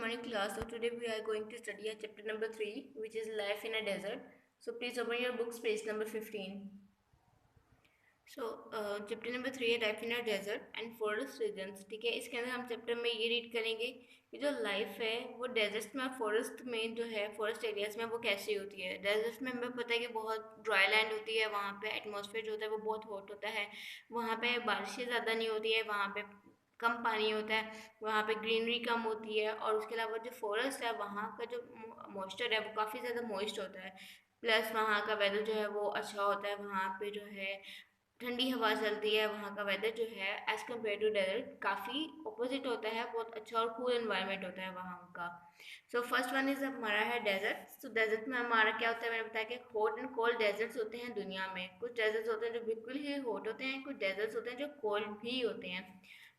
morning class. So today we are going to study a chapter number 3, which is life in a desert. So please open your books, page number 15. Chapter number 3 है life in a desert and forest regions. ठीक है, इसके अंदर हम chapter में ये read करेंगे कि जो लाइफ है वो डेजर्ट में, फॉरेस्ट में जो है, फॉरेस्ट एरियाज में वो कैसी होती है. डेजर्ट में हमें पता है कि बहुत ड्राई लैंड होती है, वहाँ पे एटमॉस्फेयर जो होता है वो बहुत हॉट होता है, वहाँ पे बारिशें ज़्यादा नहीं होती है, वहाँ पे कम पानी होता है, वहाँ पे ग्रीनरी कम होती है, और उसके अलावा जो फॉरेस्ट है वहाँ का जो मॉइस्चर है वो काफ़ी ज़्यादा मॉइस्ट होता है. प्लस वहाँ का वेदर जो है वो अच्छा होता है, वहाँ पे जो है ठंडी हवा चलती है, वहाँ का वेदर जो है एज़ कम्पेयर टू डेजर्ट काफ़ी अपोजिट होता है, बहुत अच्छा और कूल एनवायरनमेंट होता है वहाँ का. सो फर्स्ट वन इज हमारा है डेजर्ट. सो डेजर्ट में हमारा क्या होता है, मैंने बताया कि हॉट एंड कोल्ड डेजर्ट्स होते हैं दुनिया में. कुछ डेजर्ट्स होते हैं जो बिल्कुल ही हॉट होते हैं, कुछ डेजर्ट्स होते हैं जो कोल्ड भी होते हैं.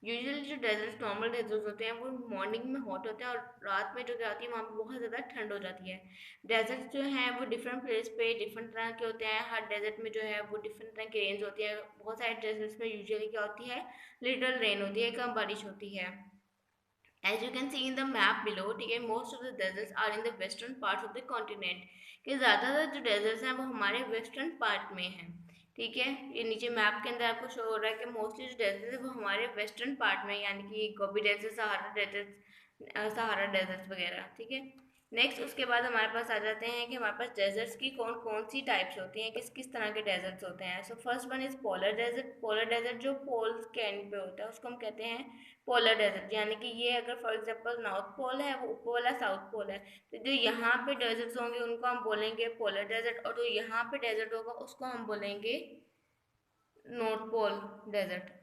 यूजुअली जो डेजर्ट्स, नॉर्मल डेजर्ट्स होते हैं वो मॉर्निंग में हॉट होते हैं और रात में जो क्या होती है वहाँ पे बहुत ज़्यादा ठंड हो जाती है. डेजर्ट जो हैं वो डिफरेंट प्लेस पे डिफरेंट तरह के होते हैं. हर डेजर्ट में जो है वो डिफरेंट तरह की रेंज होती है. बहुत सारे डेजर्ट्स में यूजुअली क्या होती है, लिटल रेन होती है, कम बारिश होती है. As you can see in the map below, ठीक है, most of the deserts are in the western parts of the continent. कि ज़्यादातर जो डेजर्ट्स हैं वो हमारे वेस्टर्न पार्ट में हैं. ठीक है, ये नीचे मैप के अंदर आपको शो हो रहा है कि मोस्टली जो डेजर्ट है वो हमारे वेस्टर्न पार्ट में, यानी कि गोबी डेजर्ट, सहारा डेजर्ट वगैरह. ठीक है, नेक्स्ट उसके बाद हमारे पास आ जाते हैं कि हमारे पास डेजर्ट्स की कौन कौन सी टाइप्स होती हैं, किस किस तरह के डेजर्ट्स होते हैं. So first one is polar desert. Polar desert जो पोल्स के एंड पे होता है उसको हम कहते हैं पोलर डेजर्ट. यानी कि ये अगर फॉर एग्जांपल नॉर्थ पोल है, वो ऊपर वाला साउथ पोल है, तो जो यहाँ पे डेजर्ट्स होंगे उनको हम बोलेंगे पोलर डेजर्ट, और जो यहाँ पे डेजर्ट होगा उसको हम बोलेंगे north pole desert.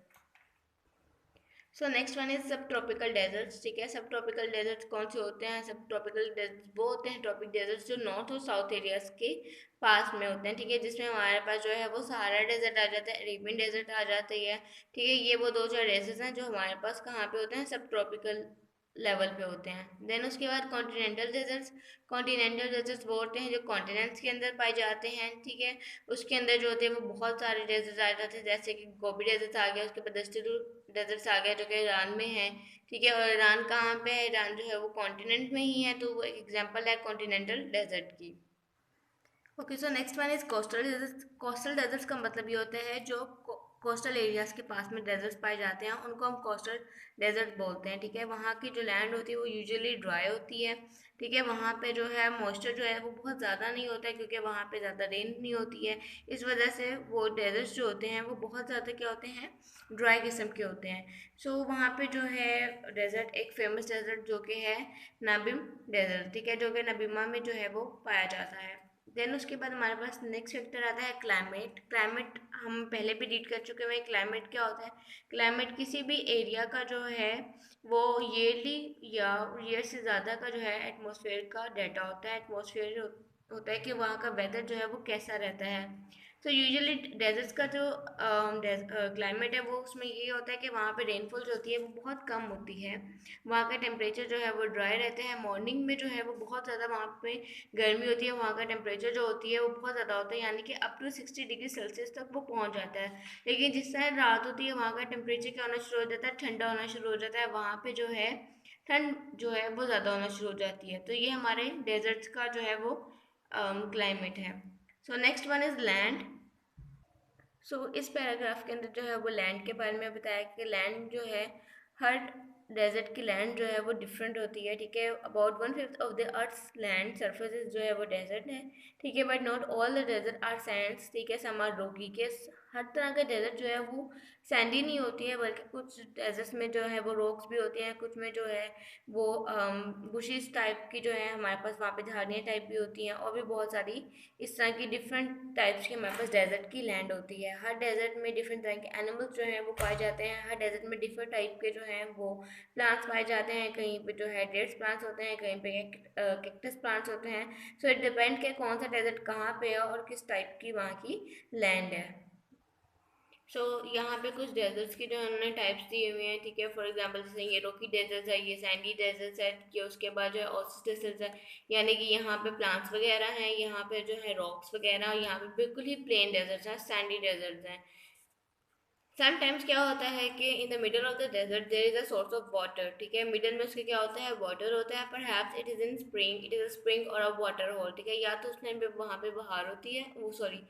So next one is sub tropical deserts. ठीक है, सब ट्रॉपिकल डेजर्ट्स कौन से होते हैं? सब ट्रॉपिकल डेजर्ट्स वो होते हैं ट्रॉपिक डेजर्ट्स जो नॉर्थ और साउथ एरियाज के पास में होते हैं. ठीक है, जिसमें हमारे पास जो है वो सहारा डेजर्ट आ जाता है, अरेबियन डेजर्ट आ जाती है. ठीक है, ये वो दो चार डेजर्ट्स हैं जो हमारे पास कहाँ पे होते हैं, सब ट्रॉपिकल लेवल पे होते हैं. देन उसके बाद कॉन्टिनेंटल डेजर्ट्स. कॉन्टिनेंटल डेजर्ट्स वो होते हैं जो कॉन्टिनेंट्स के अंदर पाए जाते हैं. ठीक है, उसके अंदर जो होते हैं वो बहुत सारे डेजर्ट्स आ जाते हैं, जैसे कि गोबी डेजर्ट आ गया, उसके बाद डेजर्ट्स आ गया जो कि ईरान में है. ठीक है, और ईरान कहाँ पे है? ईरान जो है वो कॉन्टिनेंट में ही है, तो वो एक एग्जांपल है कॉन्टिनेंटल डेजर्ट की. Okay, so next one is coastal deserts. Coastal deserts का मतलब ये होता है जो कोस्टल एरियाज के पास में डेजर्ट्स पाए जाते हैं उनको हम कोस्टल डेजर्ट बोलते हैं. ठीक है, वहाँ की जो लैंड होती है वो यूजुअली ड्राई होती है. ठीक है, वहाँ पे जो है मॉइस्चर जो है वो बहुत ज़्यादा नहीं होता है, क्योंकि वहाँ पे ज़्यादा रेन नहीं होती है. इस वजह से वो डेजर्ट्स जो होते हैं वो बहुत ज़्यादा क्या होते हैं, ड्राई किस्म के होते हैं. सो वहाँ पे जो है डेजर्ट, एक फेमस डेजर्ट जो कि है नबीम डेजर्ट. ठीक है, जो कि नबीमा में जो है वो पाया जाता है. देन उसके बाद हमारे पास नेक्स्ट फैक्टर आता है क्लाइमेट. क्लाइमेट हम पहले भी रीड कर चुके हैं. क्लाइमेट क्या होता है? क्लाइमेट किसी भी एरिया का जो है वो ईयरली या ईयर से ज़्यादा का जो है एटमॉस्फेयर का डाटा होता है. एटमॉस्फेयर होता है कि वहाँ का वेदर जो है वो कैसा रहता है. तो यूजुअली डेजर्ट्स का जो क्लाइमेट है वो उसमें ये होता है कि वहाँ पे रेनफॉल जो होती है वो बहुत कम होती है. वहाँ का टेम्परेचर जो है वो ड्राई रहता है. मॉर्निंग में जो है वो बहुत ज़्यादा वहाँ पे गर्मी होती है. वहाँ का टेम्परेचर जो होती है वो बहुत ज़्यादा होता है, यानी कि अप टू 60 डिग्री सेल्सियस तक वो पहुँच जाता है. लेकिन जिस तरह रात होती है वहाँ का टेम्परेचर क्या होना शुरू हो जाता है, ठंडा होना शुरू हो जाता है. वहाँ पे जो है ठंड जो है वो ज़्यादा होना शुरू हो जाती है. तो ये हमारे डेजर्ट्स का जो है वो क्लाइमेट है. So next one is land. इस पैराग्राफ के अंदर जो है वो लैंड के बारे में बताया कि लैंड जो है, हर डेजर्ट की लैंड जो है वो डिफरेंट होती है. ठीक है, about 1/5 of the earth's land surface जो है वो डेजर्ट है. ठीक है, but not all the desert are sands. ठीक है, सम आर रॉकी. के हर तरह का डेजर्ट जो है वो सैंडी नहीं होती है, बल्कि कुछ डेजर्ट्स में जो है वो रॉक्स भी होती हैं, कुछ में जो है वो बुशिस टाइप की जो है हमारे पास वहाँ पे झाड़ियाँ टाइप भी होती हैं, और भी बहुत सारी इस तरह की डिफरेंट टाइप्स की हमारे पास डेजर्ट की लैंड होती है. हर डेजर्ट में डिफरेंट तरह के एनिमल्स जो हैं वो पाए जाते हैं. हर डेजर्ट में डिफरेंट टाइप के जो हैं वो प्लांट्स पाए जाते हैं. कहीं पे जो है डेट्स प्लांट्स होते हैं, कहीं पे कैक्टस प्लांट्स होते हैं. सो इट डिपेंड कि कौन सा डेजर्ट कहाँ पे है और किस टाइप की वहाँ की लैंड है. यहाँ पे कुछ डेजर्ट्स की जो उन्होंने टाइप्स दिए हुए हैं. ठीक है, फॉर एग्जांपल जैसे ये रॉकी डेजर्ट्स है, ये सैंडी डेजर्ट्स है. ये उसके बाद जो है ओसिस डेजर्ट्स है, यानी कि यहाँ पे प्लांट्स वगैरह हैं, यहाँ पे जो है रॉक्स वगैरह, और यहाँ पे बिल्कुल ही प्लेन डेजर्ट्स हैं, सैंडी डेजर्ट्स हैं. समटाइम्स क्या होता है कि in the middle of the desert there is a source of water, ठीक है, मिडल में उसके क्या होता है, वाटर होता है, perhaps it is in spring, it is a spring और अ वाटर होल, ठीक है, या तो उस टाइम पे वहाँ पे बहार होती है, वो सॉरी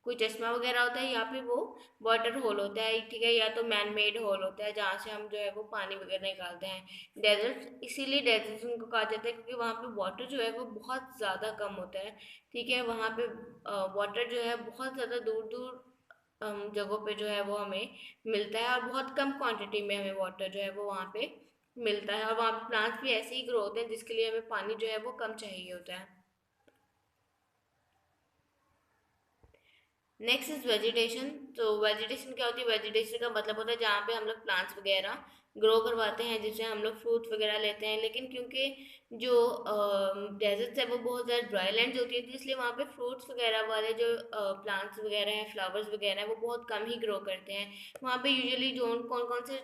कोई चश्मा वगैरह होता है, या फिर वो वाटर होल होता है, ठीक है, या तो मैन मेड होल होता है जहाँ से हम जो है वो पानी वगैरह निकालते हैं। डेजर्ट इसीलिए डेजर्ट उनको कहा जाता है क्योंकि वहाँ पे वाटर जो है वो बहुत ज़्यादा कम होता है, ठीक है, वहाँ पे वाटर जो है बहुत ज़्यादा दूर दूर जगहों पे जो है वो हमें मिलता है, और बहुत कम क्वांटिटी में हमें वाटर जो है वो वहाँ पे मिलता है, और वहाँ पे प्लांट्स भी ऐसे ही ग्रो होते हैं जिसके लिए हमें पानी जो है वो कम चाहिए होता है। Next is vegetation. तो वेजिटेशन क्या होती है, वेजिटेशन का मतलब होता है जहाँ पे हम लोग प्लांट्स वगैरह ग्रो करवाते हैं जिससे हम लोग फ्रूट वगैरह लेते हैं, लेकिन क्योंकि जो डेजर्ट्स है वो बहुत ज़्यादा ड्राई लैंड होती है, तो इसलिए वहाँ पे फ्रूट्स वगैरह वाले जो प्लांट्स वगैरह हैं, फ्लावर्स वगैरह हैं, वो बहुत कम ही ग्रो करते हैं। वहाँ पे यूजुअली जो कौन कौन से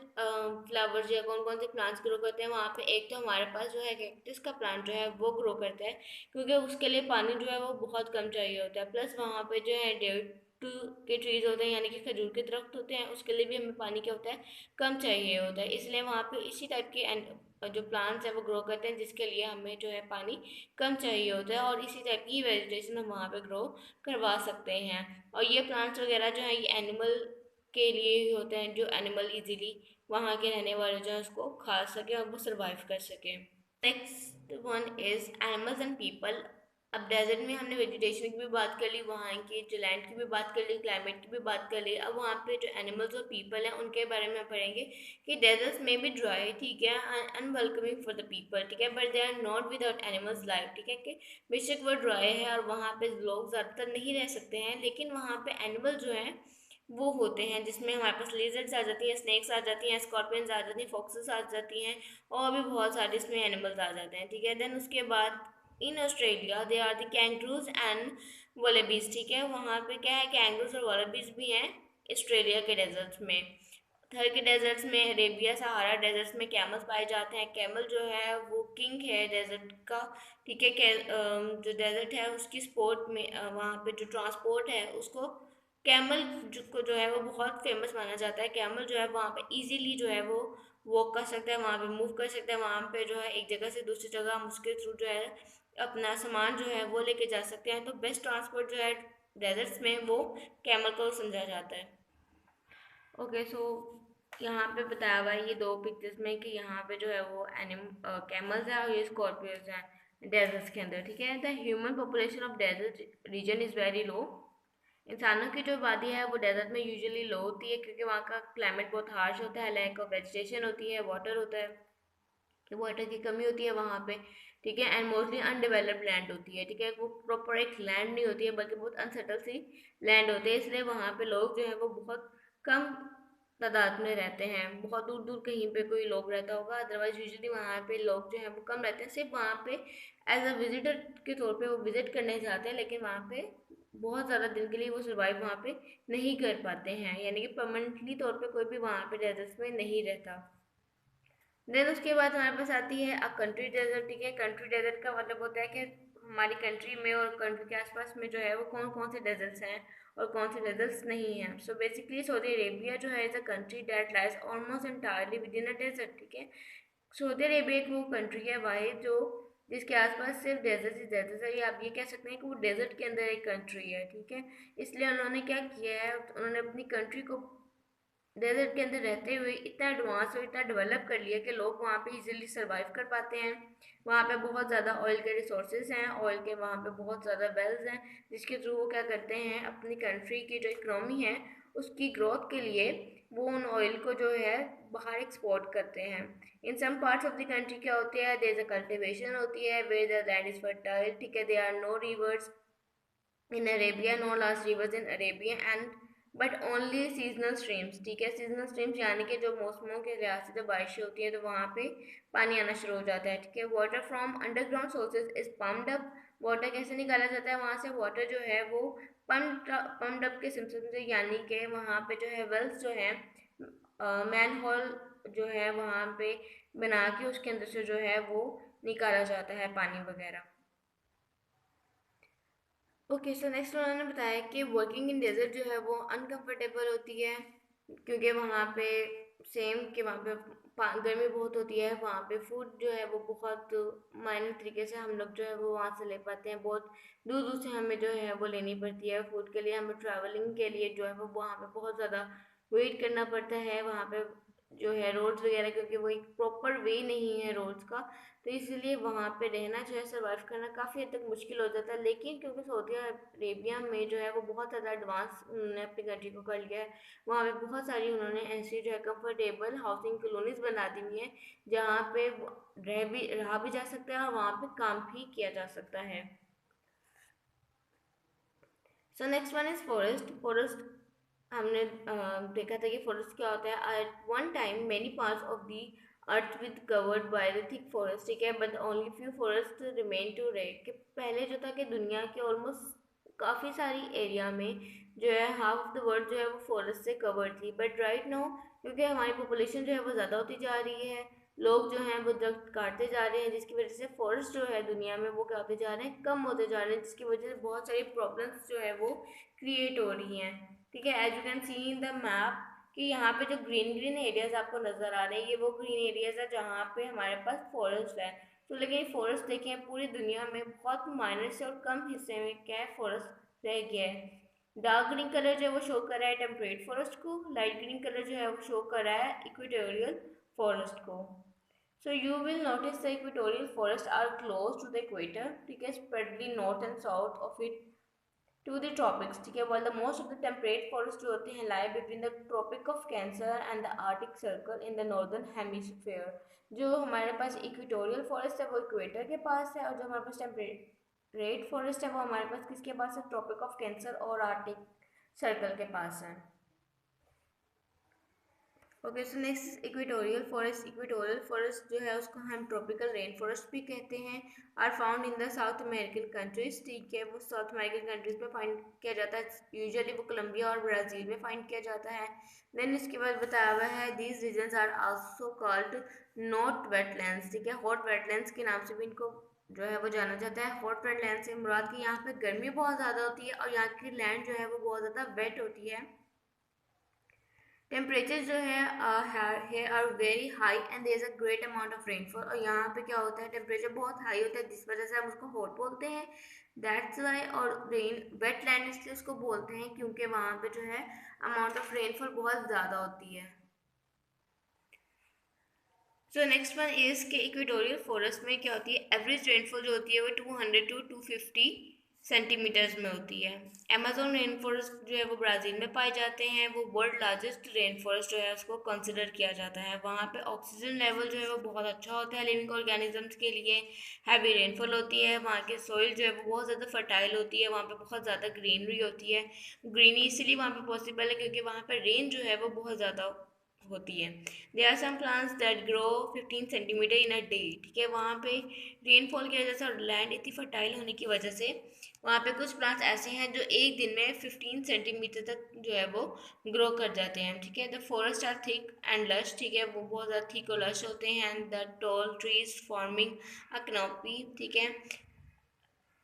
फ्लावर्स या कौन कौन से प्लांट्स ग्रो करते हैं, वहाँ पे एक तो हमारे पास जो है कैक्टस का प्लांट जो है वो ग्रो करता है, क्योंकि उसके लिए पानी जो है वो बहुत कम चाहिए होता है, प्लस वहाँ पे जो है टू के ट्रीज होते हैं यानी कि खजूर के दरख्त होते हैं, उसके लिए भी हमें पानी क्या होता है, कम चाहिए होता है, इसलिए वहाँ पे इसी टाइप के जो प्लांट्स हैं वो ग्रो करते हैं जिसके लिए हमें जो है पानी कम चाहिए होता है, और इसी टाइप की वेजिटेशन हम वहाँ पे ग्रो करवा सकते हैं। और ये प्लांट्स वगैरह जो है ये एनिमल के लिए ही होते हैं, जो एनिमल इजीली वहाँ के रहने वाले जो है उसको खा सके और वो सर्वाइव कर सके। Next one is animals and people. अब डेजर्ट में हमने वेजिटेशन की भी बात कर ली, वहाँ की जो लैंड की भी बात कर ली, क्लाइमेट की भी बात कर ली, अब वहाँ पे जो एनिमल्स और पीपल हैं उनके बारे में हम पढ़ेंगे कि डेजर्ट्स में भी ड्राई, ठीक है, अनवेलकमिंग फॉर द पीपल, ठीक है, but they are not without animals life, ठीक है, कि बेशक वो ड्राई है और वहाँ पे लोग ज़्यादातर नहीं रह सकते हैं, लेकिन वहाँ पे एनिमल जो हैं वो होते हैं, जिसमें हमारे पास लेजर्ड्स आ जाती हैं, स्नेक्स आ जाती हैं, स्कॉर्पियंस आ जाती हैं, फॉक्सेस आ जाती हैं, और भी बहुत सारे इसमें एनिमल्स आ जाते हैं, ठीक है। देन उसके बाद in Australia they are the kangaroos and wallabies, ठीक है, वहाँ पे क्या है, कैंगरूज और वॉलबीज भी हैं ऑस्ट्रेलिया के डेजर्ट्स में। थर के डेजर्ट्स में, अरेबिया सहारा डेजर्ट्स में कैमल्स पाए जाते हैं, कैमल जो है वो किंग है डेजर्ट का, ठीक है, जो डेजर्ट है उसकी स्पोर्ट में वहाँ पे जो ट्रांसपोर्ट है उसको कैमल को जो है वो बहुत फेमस माना जाता है, कैमल जो है वहाँ पे इजीली जो है वो वॉक कर सकता है, वहाँ पे मूव कर सकता है, वहाँ पे जो है एक जगह से दूसरी जगह हम उसके थ्रू जो है अपना सामान जो है वो लेके जा सकते हैं, तो बेस्ट ट्रांसपोर्ट जो है डेजर्ट्स में वो कैमल को समझा जाता है। ओके सो यहाँ पे बताया हुआ है ये दो पिक्चर्स में कि यहाँ पे जो है वो कैमल्स है और ये स्कॉर्पियोज हैं डेजर्ट्स के अंदर, ठीक है। The human population of desert region is very low. इंसानों की जो आबादी है वो डेजर्ट में यूजुअली लो होती है क्योंकि वहाँ का क्लाइमेट बहुत हार्श होता है, लैक ऑफ वेजिटेशन होती है, वाटर होता है कि वाटर की कमी होती है वहाँ पे, ठीक है, एंड मोस्टली अनडेवलप्ड लैंड होती है, ठीक है, वो प्रॉपर एक लैंड नहीं होती है बल्कि बहुत अनसेटल सी लैंड होती है, इसलिए वहाँ पे लोग जो है वो बहुत कम तादाद में रहते हैं, बहुत दूर दूर कहीं पे कोई लोग रहता होगा, अदरवाइज यूजुअली वहाँ पे लोग जो है वो कम रहते हैं, सिर्फ वहाँ पे एज अ विजिटर के तौर पे वो विजिट करने जाते हैं, लेकिन वहाँ पे बहुत ज़्यादा दिन के लिए वो सर्वाइव वहाँ पे नहीं कर पाते हैं, यानी कि परमानेंटली तौर पे कोई भी वहाँ पे डेजर्ट्स में नहीं रहता। देन उसके बाद हमारे पास आती है अ कंट्री डेजर्ट, ठीक है, कंट्री डेजर्ट का मतलब होता है कि हमारी कंट्री में और कंट्री के आसपास में जो है वो कौन कौन से डेजर्ट्स हैं और कौन से डेजर्ट्स नहीं हैं। सो बेसिकली सऊदी अरेबिया जो है is a country that lies almost entirely within a desert, ठीक है, सऊदी अरेबिया एक वो कंट्री है वाहिद जो जिसके आसपास सिर्फ डेजर्ट ही डेजर्ट है, या आप ये कह सकते हैं कि वो डेजर्ट के अंदर एक कंट्री है, ठीक है, इसलिए उन्होंने क्या किया है, उन्होंने अपनी कंट्री को डेजर्ट के अंदर रहते हुए इतना एडवांस और इतना डेवलप कर लिया कि लोग वहाँ पे इजीली सरवाइव कर पाते हैं। वहाँ पे बहुत ज़्यादा ऑयल के रिसोर्सेज हैं, ऑयल के वहाँ पे बहुत ज़्यादा वेल्स हैं, जिसके थ्रू वो क्या करते हैं अपनी कंट्री की जो इकनॉमी है उसकी ग्रोथ के लिए वो उन ऑयल को जो है बाहर एक्सपोर्ट करते हैं। In some parts of the country क्या होती है, देयर इज अ कल्टिवेशन होती है where the land is fertile, ठीक है, there are no rivers in Arabia, no large rivers in Arabia and but only seasonal streams, ठीक है, seasonal streams यानी कि जो मौसमों के लिहाज से जब बारिशें होती हैं तो वहाँ पे पानी आना शुरू हो जाता है, ठीक है। Water from underground sources is pumped up, water कैसे निकाला जाता है वहाँ से, वाटर जो है वो पम्प्ड अप के सिस्टम से, यानी कि वहाँ पे जो है वेल्स जो है मैन होल जो है वहाँ पे बना के उसके अंदर से जो है वो निकाला जाता है पानी वगैरह। ओके सो नेक्स्ट उन्होंने बताया कि वर्किंग इन डेजर्ट जो है वो अनकंफर्टेबल होती है, क्योंकि वहाँ पे सेम कि वहाँ पे गर्मी बहुत होती है, वहाँ पे फूड जो है वो बहुत मायने तरीके से हम लोग जो है वो वहाँ से ले पाते हैं। बहुत दूर दूर से हमें जो है वो लेनी पड़ती है फूड के लिए, हमें ट्रैवलिंग के लिए जो है वो वहाँ पे बहुत ज़्यादा वेट करना पड़ता है। वहाँ पे जो है रोड्स वगैरह, क्योंकि वो एक प्रॉपर वे नहीं है रोड्स का, तो इसलिए वहाँ पे रहना जो है सर्वाइव करना काफ़ी हद तक मुश्किल हो जाता है। लेकिन क्योंकि सऊदी अरेबिया में जो है वो बहुत ज़्यादा एडवांस उन्होंने अपनी कंट्री को कर लिया है, वहाँ पे बहुत सारी उन्होंने ऐसी जो है कंफर्टेबल हाउसिंग कॉलोनीज बना दी हुई हैं, जहाँ पे रहा भी जा सकता है और वहाँ पे काम भी किया जा सकता है। So next one is forest. Forest हमने देखा था कि फॉरेस्ट क्या होता है। At one time many parts of the earth with covered by the thick forest, ठीक है, but only few forest remain टू रेड। कि पहले जो था कि दुनिया के ऑलमोस्ट काफ़ी सारी एरिया में जो है हाफ ऑफ द वर्ल्ड जो है वो फॉरेस्ट से कवर्ड थी, बट राइट नाउ क्योंकि हमारी पॉपुलेशन जो है वो ज़्यादा होती जा रही है, लोग जो हैं वो दरख्त काटते जा रहे हैं, जिसकी वजह से फॉरेस्ट जो है दुनिया में वो क्या होते जा रहे हैं, कम होते जा रहे हैं, जिसकी वजह से बहुत सारी प्रॉब्लम्स जो है वो क्रिएट हो रही हैं। ठीक है, as you can see in the map कि यहाँ पे जो ग्रीन ग्रीन एरियाज आपको नज़र आ रहे हैं, ये वो ग्रीन एरियाज है जहाँ पे हमारे पास फॉरेस्ट है। तो लेकिन फॉरेस्ट देखें पूरी दुनिया में बहुत माइनर से और कम हिस्से में क्या है, फॉरेस्ट रह गया है। डार्क ग्रीन कलर जो है वो शो कर रहा है टेम्परेट फॉरेस्ट को, लाइट ग्रीन कलर जो है वो शो कर रहा है इक्वेटोरियल फॉरेस्ट को। So you will notice the equatorial forests are close to the equator, ठीक है, spreadly north and south of it to the tropics, ठीक है, while the most of the temperate forests जो होते हैं lie between the Tropic of Cancer and the Arctic Circle in the northern hemisphere। जो हमारे पास equatorial forest है वो equator के पास है, और जो हमारे पास टेम्परेट फॉरेस्ट है वो हमारे पास किसके पास है, ट्रॉपिक ऑफ कैंसर और आर्टिक सर्कल के पास है। Okay, so next equatorial forest. Equatorial forest जो है उसको हम ट्रॉपिकल रेन फॉरेस्ट भी कहते हैं। Are found in the South American countries, ठीक है, वो साउथ अमेरिकन कंट्रीज में फाइंड किया जाता है। यूजुअली वो कोलंबिया और ब्राज़ील में फाइंड किया जाता है। देन इसके बाद बताया हुआ है these regions are also called not wetlands, ठीक है, हॉट वेटलैंड्स के नाम से भी इनको जो है वो जाना जाता है। हॉट वेटलैंड से मुराद की यहाँ पे गर्मी बहुत ज़्यादा होती है और यहाँ की लैंड जो है वो बहुत ज़्यादा वेट होती है। टेम्परेचर जो है here are very high and there is a great amount of rainfall। और यहाँ पे क्या होता है, टेम्परेचर बहुत हाई होता है जिस वजह से हम उसको हॉट बोलते हैं, दैट्स वाई। और रेन वेटलैंड इसलिए उसको बोलते हैं क्योंकि वहाँ पे जो है अमाउंट ऑफ रेनफॉल बहुत ज़्यादा होती है। सो नेक्स्ट वन इज के इक्वेटोरियल फॉरेस्ट में क्या होती है, एवरेज रेनफॉल जो होती है वो 200 टू 250 सेंटीमीटर्स में होती है। अमेजोन रेन फॉरेस्ट जो है वो ब्राज़ील में पाए जाते हैं, वो वर्ल्ड लार्जेस्ट रेन फॉरेस्ट जो है उसको कंसिडर किया जाता है। वहाँ पे ऑक्सीजन लेवल जो है वो बहुत अच्छा होता है लिविंग ऑर्गेनिजम्स के लिए। हैवी रेनफॉल होती है, वहाँ के सॉइल जो है वो बहुत ज़्यादा फर्टाइल होती है, वहाँ पे बहुत ज़्यादा ग्रीनरी होती है। ग्रीनरी इसलिए वहाँ पे पॉसिबल है क्योंकि वहाँ पर रेन जो है वो बहुत ज़्यादा होती है। There are some plants that grow 15 centimetre in a day, ठीक है, वहाँ पे रेनफॉल की वजह से और लैंड इतनी फर्टाइल होने की वजह से वहाँ पे कुछ प्लांट्स ऐसे हैं जो एक दिन में 15 सेंटीमीटर तक जो है वो ग्रो कर जाते हैं। ठीक है, the forest are thick and lush, ठीक है, वो बहुत ज़्यादा थिक और लश होते हैं। And the tall trees forming a canopy, ठीक है,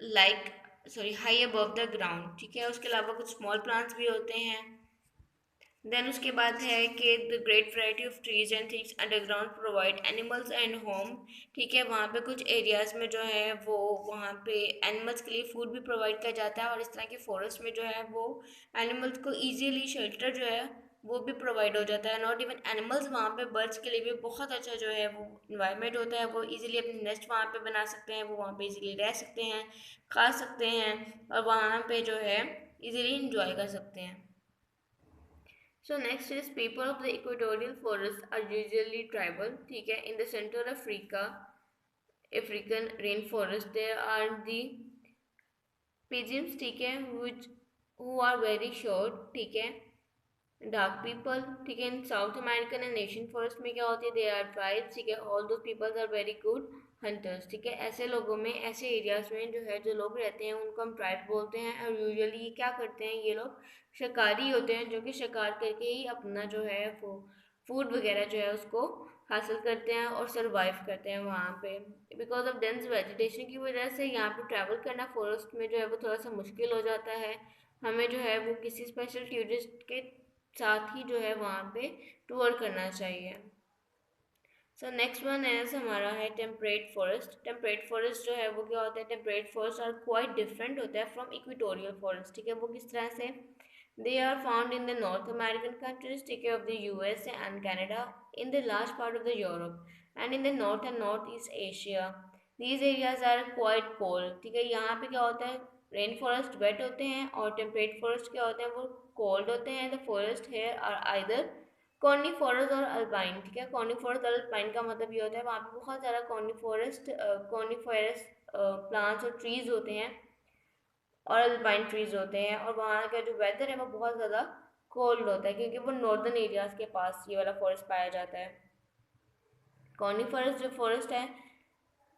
like sorry high above the ground, ठीक है, उसके अलावा कुछ स्मॉल प्लांट्स भी होते हैं। देन उसके बाद है कि the great variety of trees and things underground provide animals and home, ठीक है, वहाँ पे कुछ एरियाज़ में जो है वो वहाँ पे एनिमल्स के लिए फूड भी प्रोवाइड किया जाता है, और इस तरह के फॉरेस्ट में जो है वो एनिमल्स को ईजीली शेल्टर जो है वो भी प्रोवाइड हो जाता है। नॉट इवन एनिमल्स, वहाँ पे बर्ड्स के लिए भी बहुत अच्छा जो है वो इन्वायरमेंट होता है, वो ईजिली अपने नेस्ट वहाँ पे बना सकते हैं, वो वहाँ पे ईजिली रह सकते हैं, खा सकते हैं, और वहाँ पे जो है ईजिली इंजॉय कर सकते हैं। So next is people of the equatorial forest are usually tribal, ठीक है, in the central African rainforest there are the pigeons, ठीक है, which who are very short, ठीक है, डार्क पीपल, ठीक है, in South American and Asian forest में क्या होती है, दे आर ट्राइब्स, ठीक है, all those peoples are very good hunters, ठीक है, ऐसे लोगों में ऐसे एरियाज में जो है जो लोग रहते हैं उनको हम ट्राइब बोलते हैं। और यूजुअली ये क्या करते हैं, ये लोग शिकारी होते हैं जो कि शिकार करके ही अपना जो है वो फूड वगैरह जो है उसको हासिल करते हैं और सर्वाइव करते हैं वहाँ पे। बिकॉज ऑफ डेंस वेजिटेशन की वजह से यहाँ पे ट्रैवल करना फॉरेस्ट में जो है वो थोड़ा सा मुश्किल हो जाता है। हमें जो है वो किसी स्पेशल टूरिस्ट के साथ ही जो है वहाँ पे टूर करना चाहिए। सो नेक्स्ट वन है हमारा है टेम्परेट फॉरेस्ट। टेम्परेट फॉरेस्ट जो है वो क्या होता है, temperate forest are quite different होता है फ्रॉम इक्वेटोरियल फॉरेस्ट, ठीक है। वो किस तरह से, they are found in the North American countries, ठीक है, of the US and Canada, in the large part of the Europe and in the north and north east Asia. These areas are quite cold, ठीक है। यहाँ पे क्या होता है, rain forest wait होते हैं और टेम्परेट फॉरेस्ट क्या होते हैं, वो कोल्ड होते हैं। The forest here are either coniferous or alpine, ठीक है। कॉर्निफोरस और अल्पाइन का मतलब ये होता है वहाँ पे बहुत ज़्यादा कॉर्निफोरस प्लांट्स और ट्रीज होते हैं और अल्पाइन ट्रीज होते हैं, और वहाँ का जो वेदर है वो बहुत ज़्यादा कोल्ड होता है क्योंकि वो नॉर्दर्न एरियाज के पास ये वाला फॉरेस्ट पाया जाता है। कॉर्निफोरस जो फॉरेस्ट है,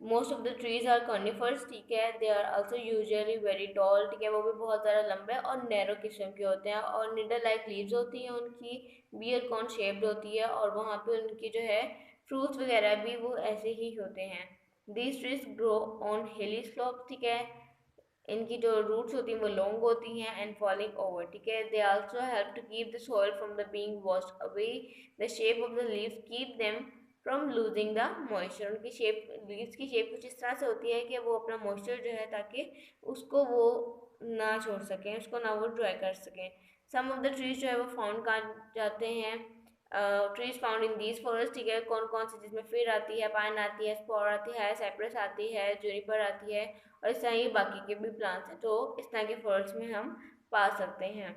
most of the trees are conifers, ठीक है। They are also usually very tall, ठीक है। वो भी बहुत ज़्यादा लंबे और नैरो किस्म के होते हैं और निडल लाइक लीव्स होती हैं उनकी, बियर कॉन शेप्ड होती है और वहाँ पे उनकी जो है फ्रूट्स वगैरह भी वो ऐसे ही होते हैं। दीज ट्रीज ग्रो ऑन हिली स्लोप, ठीक है। इनकी जो रूट्स होती हैं वो लॉन्ग होती हैं एंड फॉलिंग ओवर, ठीक है। They also help to keep the soil from the being washed away, the shape of the leaves keep them from losing the moisture. उनकी शेप, लीव्स की शेप कुछ इस तरह से होती है कि वो अपना मॉइस्चर जो है ताकि उसको वो ना छोड़ सकें, उसको ना वो ड्राई कर सकें। सम ऑफ द ट्रीज जो है वो फाउंड कहाँ जाते हैं, trees found in these forest, ठीक है। कौन कौन सी, जिसमें फिर आती है, पाइन आती है, स्पॉर आती है, साइप्रस आती है, जूनिपर आती है, और इस तरह ये बाकी के भी प्लांट्स हैं जो इस तरह के फॉरेस्ट में हम पा सकते हैं।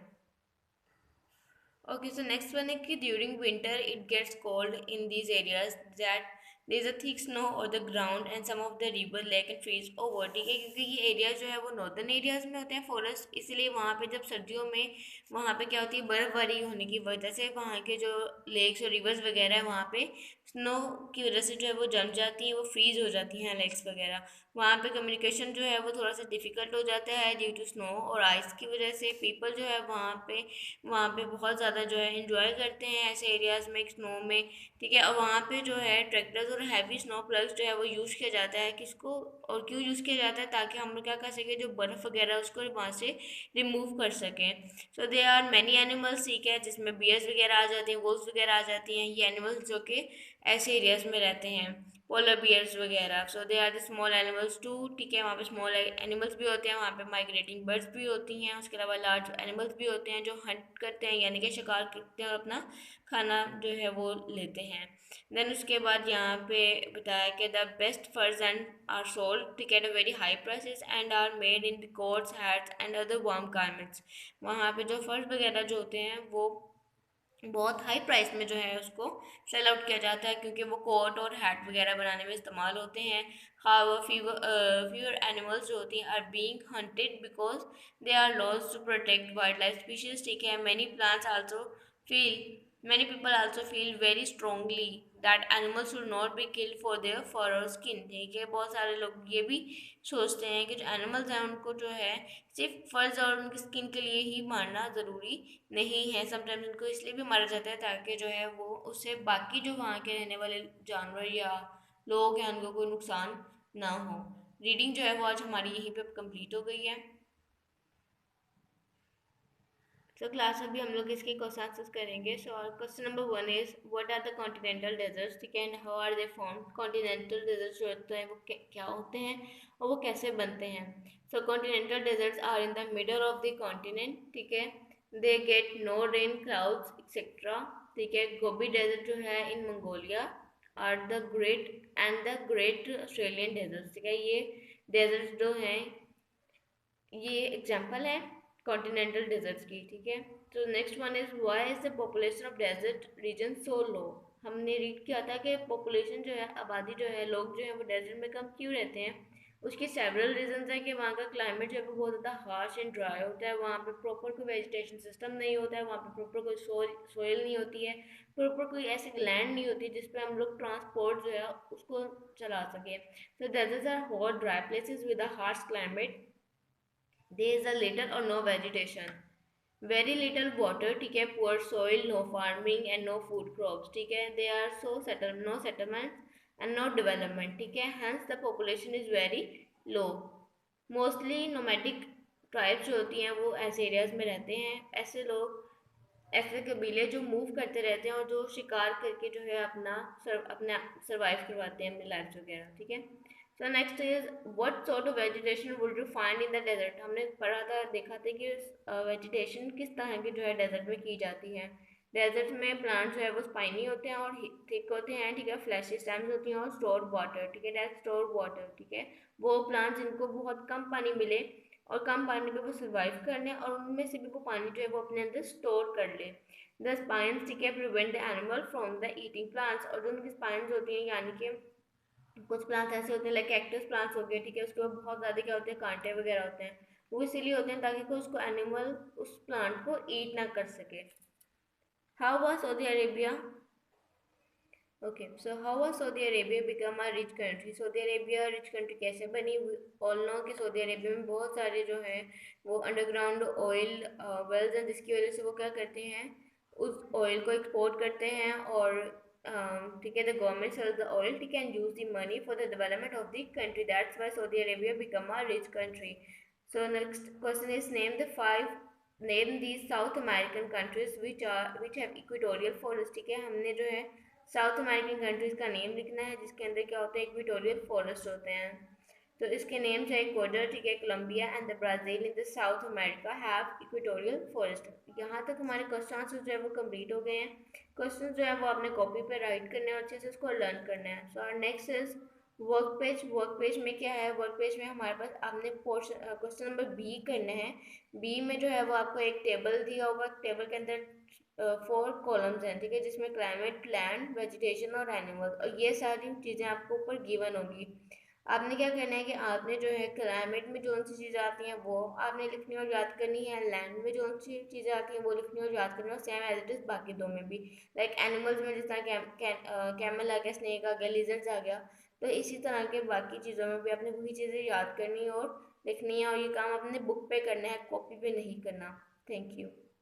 Okay, so next one is कि during winter it gets cold in these areas that there is a thick snow or the ground and some of the river lake and freeze over, ठीक है। क्योंकि ये area जो है वो northern areas में होते हैं फॉरेस्ट, इसलिए वहाँ पे जब सर्दियों में वहाँ पे क्या होती है, बर्फबारी होने की वजह से वहाँ के जो लेक्स और रिवर्स वगैरह है वहाँ पे स्नो की वजह से जो है वो जम जाती है, वो फ्रीज हो जाती हैं लेक्स वगैरह। वहाँ पे कम्युनिकेशन जो है वो थोड़ा सा डिफिकल्ट हो जाता है ड्यू टू स्नो और आइस की वजह से। पीपल जो है वहाँ पे बहुत ज़्यादा जो है इंजॉय करते हैं ऐसे एरियाज़ में स्नो में, ठीक है। और वहाँ पे जो है ट्रैक्टर्स और हैवी स्नो प्लग्स जो है वो यूज़ किया जाता है, किसको और क्यों यूज़ किया जाता है, ताकि हम लोग क्या कर सकें, जो बर्फ़ वगैरह है उसको वहाँ से रिमूव कर सकें। सो दे आर मैनी एनिमल्स, ठीक है, जिसमें बियर्स वगैरह आ जाती हैं, वोल्स वगैरह आ जाती हैं, ये एनिमल्स जो कि ऐसे एरियाज़ में रहते हैं, पोलर बियर्स वगैरह। So they are the small animals too, ठीक है। वहाँ पे स्मॉल एनिमल्स भी होते हैं, वहाँ पे माइग्रेटिंग बर्ड्स भी होती हैं, उसके अलावा लार्ज एनिमल्स भी होते हैं जो हंट करते हैं यानी कि शिकार करते हैं और अपना खाना जो है वो लेते हैं। देन उसके बाद यहाँ पे बताया कि the best furs and are sold, ठीक है, at a very high prices and are made in coats, hats and other warm garments. वहाँ पे जो फर्स वगैरह जो होते हैं वो बहुत हाई प्राइस में जो है उसको सेल आउट किया जाता है क्योंकि वो कोट और हैट वगैरह बनाने में इस्तेमाल होते हैं। हाउ फ्यूअर एनिमल्स जो होती हैं are being hunted because they are loss to protect wild life species, ठीक है। Many people also feel very strongly that animals should not be killed for their fur or skin, ठीक है। बहुत सारे लोग ये भी सोचते हैं कि जो एनिमल्स हैं उनको जो है सिर्फ फर्ज और उनकी स्किन के लिए ही मारना ज़रूरी नहीं है। समटाइम्स उनको इसलिए भी मारा जाता है ताकि जो है वो उससे बाकी जो वहाँ के रहने वाले जानवर या लोग हैं उनको कोई नुकसान ना हो। रीडिंग जो है वो आज हमारी यहीं पे कंप्लीट हो गई है। तो क्लास में भी हम लोग इसके क्वेश्चन आंसर्स करेंगे। So question number 1 is what are the continental deserts, ठीक है, and how are they form. Continental deserts जो होते हैं वो क्या होते हैं और वो कैसे बनते हैं। So continental deserts are in the middle of the continent, ठीक है। They get no rain, clouds etcetera, ठीक है। गोबी डेजर्ट जो है in Mongolia are the great Australian deserts, ठीक है। ये डेजर्ट्स जो हैं ये एग्जाम्पल है कॉन्टिनेंटल डेजर्ट्स की, ठीक है। तो next one is why is the population of desert region so low. हमने रीड किया था कि पॉपुलेशन जो है, आबादी जो है, लोग जो है वो डेजर्ट में कम क्यों रहते हैं। उसके सेवरल रीजंस हैं कि वहाँ का क्लाइमेट जो है वो बहुत ज़्यादा हार्श एंड ड्राई होता है, वहाँ पे प्रॉपर कोई वेजिटेशन सिस्टम नहीं होता है, वहाँ पे प्रॉपर कोई सोइल नहीं होती है, प्रॉपर कोई ऐसी लैंड नहीं होती जिस पे हम लोग ट्रांसपोर्ट जो है उसको चला सके। तो deserts are hot dry places with a harsh climate, there is a little or no vegetation, very little water, ठीक है, poor soil, no farming and no food crops, ठीक है। they are so settled, no settlements and no development, ठीक है, hence the population is very low, mostly nomadic tribes जो होती हैं वो ऐसे एरियाज में रहते हैं। ऐसे लोग ऐसे कबीले जो मूव करते रहते हैं और जो शिकार करके जो है अपने सर्वाइव करवाते हैं अपनी लाइफ वगैरह, ठीक है। So next is what sort of vegetation would you find in the desert. हमने पढ़ा था, देखा था कि वेजिटेशन किस तरह की जो है डेजर्ट में की जाती है। डेजर्ट में प्लांट जो है वो स्पाइनी होते हैं और थिक होते हैं, ठीक है, फ्लैशी स्टेम्स होती हैं और स्टोर्ड वाटर, ठीक है, दैट स्टोर्ड वाटर, ठीक है। वो प्लांट जिनको बहुत कम पानी मिले और कम पानी में वो सर्वाइव करने और उनमें से भी वो पानी जो है वो अपने अंदर स्टोर कर ले। द स्पाइन्स, ठीक है, prevent the animal from the eating plants. और जो उनकी स्पाइन्स होती हैं, यानी कि कुछ प्लांट्स ऐसे होते हैं लाइक कैक्टस प्लांट्स हो गए, ठीक है, उसके ऊपर बहुत ज़्यादा क्या होते हैं, कांटे वगैरह होते हैं। वो इसीलिए होते हैं ताकि कोई उसको एनिमल उस प्लांट को ईट ना कर सके। How was Saudi Arabia? Okay, so how was Saudi Arabia become a rich country. Saudi Arabia rich country कैसे बनी? ऑल नो कि सऊदी अरेबिया में बहुत सारे जो है वो अंडरग्राउंड ऑयल वेल्स हैं, जिसकी वजह से वो क्या करते हैं, उस ऑयल को एक्सपोर्ट करते हैं और ठीक है, the government sells the oil, ठीक है, and use the money for the development of the country, that's why Saudi Arabia become a rich country. So next question is name these South American countries which have equatorial forest. ठीक है, हमने जो है South American countries का name लिखना है जिसके अंदर क्या होता है, इक्वेटोरियल फॉरेस्ट होते हैं। तो इसके नेम्स है इक्वाडोर, ठीक है, Colombia and the Brazil in the South America have equatorial forest. यहाँ तक हमारे क्वेश्चन आंसर जो है वो कंप्लीट हो गए हैं। क्वेश्चन जो है वो आपने कॉपी पे राइट करने और अच्छे से उसको लर्न करना है। So next is work page. Work page में क्या है, वर्क पेज में हमारे पास आपने पोर्शन क्वेश्चन नंबर बी करना है। बी में जो है वो आपको एक टेबल दिया होगा, टेबल के अंदर 4 कॉलम्स हैं, ठीक है, जिसमें क्लाइमेट, लैंड, वेजिटेशन और एनिमल, और ये सारी चीज़ें आपको ऊपर गिवन होंगी। आपने क्या करना है कि आपने जो है क्लाइमेट में जो सी चीज़ें आती हैं वो आपने लिखनी और याद करनी है, लैंड में जो सी चीज़ें आती हैं वो लिखनी और याद करनी है, और सेम एज इट इज़ बाकी दो में भी। लाइक एनिमल्स में जिस तरह कैमल आ गया, स्नेक आ गया, लिजर्ड्स आ गया, तो इसी तरह के बाकी चीज़ों में भी आपने वही चीज़ें याद करनी और लिखनी है, और ये काम अपने बुक पे करना है, कॉपी पे नहीं करना। Thank you.